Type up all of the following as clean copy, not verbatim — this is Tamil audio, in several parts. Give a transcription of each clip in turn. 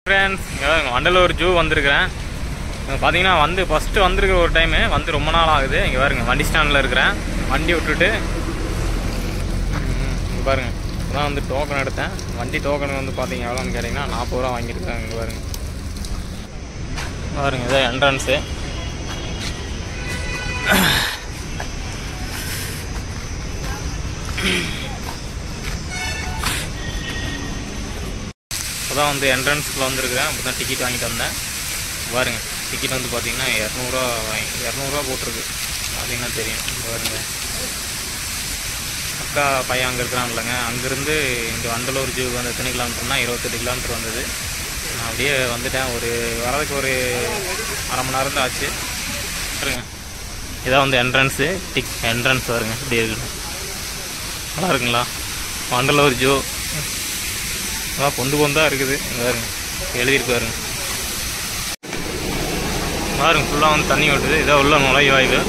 ஃப்ரெண்ட்ஸ், இங்கே வண்டலூர் ஜூ வந்திருக்கிறேன். பார்த்தீங்கன்னா ஃபஸ்ட்டு வந்திருக்கிற ஒரு டைமு ரொம்ப நாள் ஆகுது. இங்கே பாருங்க, வண்டி ஸ்டாண்டில் இருக்கிறேன். வண்டி விட்டுட்டு இங்கே பாருங்கள், இப்போதான் டோக்கன் எடுத்தேன். வண்டி டோக்கன் பார்த்தீங்க எவ்வளோன்னு கேட்டிங்கன்னா 40 ரூபா வாங்கியிருக்காங்க. இங்கே பாருங்க இதான் என்ட்ரன்ஸு. இப்போதான் என்ட்ரன்ஸில் வந்துருக்குறேன். அப்போ தான் டிக்கெட் வாங்கிட்டு வந்தேன். பாருங்க, டிக்கெட் பார்த்தீங்கன்னா 200 போட்டிருக்கு. பார்த்தீங்கன்னா தெரியும். பாருங்க, அக்கா பையன் அங்கே இருக்கிறான் இல்லைங்க, அங்கேருந்து இங்கே வண்டலூர் ஜூ எத்தனை கிலோமீட்டர்னா 28 கிலோமீட்டர் வந்தது. நான் அப்படியே வந்துட்டேன். வரதுக்கு ஒரு அரை மணி நேரம் தான் ஆச்சு. பாருங்க, இதான் என்ட்ரன்ஸு. என்ட்ரன்ஸ் பாருங்க இப்படி இருக்குது. நல்லா இருக்குங்களா? வண்டலூர் ஜூ அதான் பொந்தாக இருக்குது. பாருங்க, எழுதியிருக்கு பாருங்க. பாருங்க, ஃபுல்லாக தண்ணி ஓட்டுது. இதான் உள்ள நுழைவாயில்.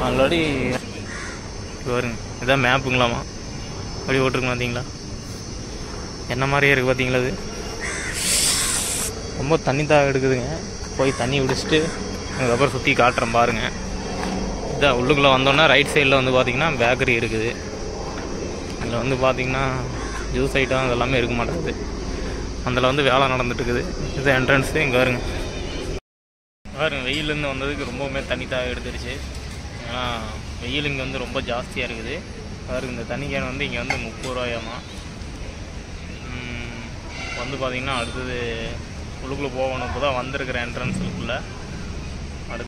ஆல்ரெடி பாருங்க, இதான் மேப்புங்களாமா. அப்படி ஓட்டுருக்கு பார்த்தீங்களா? என்ன மாதிரியே இருக்குது பார்த்தீங்களா? அது ரொம்ப தண்ணி தாக எடுக்குதுங்க. போய் தண்ணி குடிச்சிட்டு அதுக்கப்புறம் சுற்றி காட்டுறேன் பாருங்கள். இதான் உள்ளுக்குள்ளே வந்தோன்னா ரைட் சைடில் பார்த்தீங்கன்னா பேக்கரி இருக்குது. இதில் பார்த்தீங்கன்னா ஜூஸ் ஐட்டம் அதெல்லாமே இருக்க மாட்டேங்குது. அதில் வேலை நடந்துட்டுருக்குது. இது என்ட்ரன்ஸு. இங்கே பாருங்க, வெயிலேருந்து வந்ததுக்கு ரொம்பவுமே தண்ணி தாக எடுத்துருச்சு. ஏன்னா வெயில் இங்கே ரொம்ப ஜாஸ்தியாக இருக்குது. பாருங்க, இந்த தண்ணி கேன் இங்கே 30 ரூபாயாமா. பார்த்தீங்கன்னா அடுத்தது உள்ளுக்குள்ளே போகணும். இப்போ தான் வந்திருக்கிற என்ட்ரன்ஸுக்குள்ளே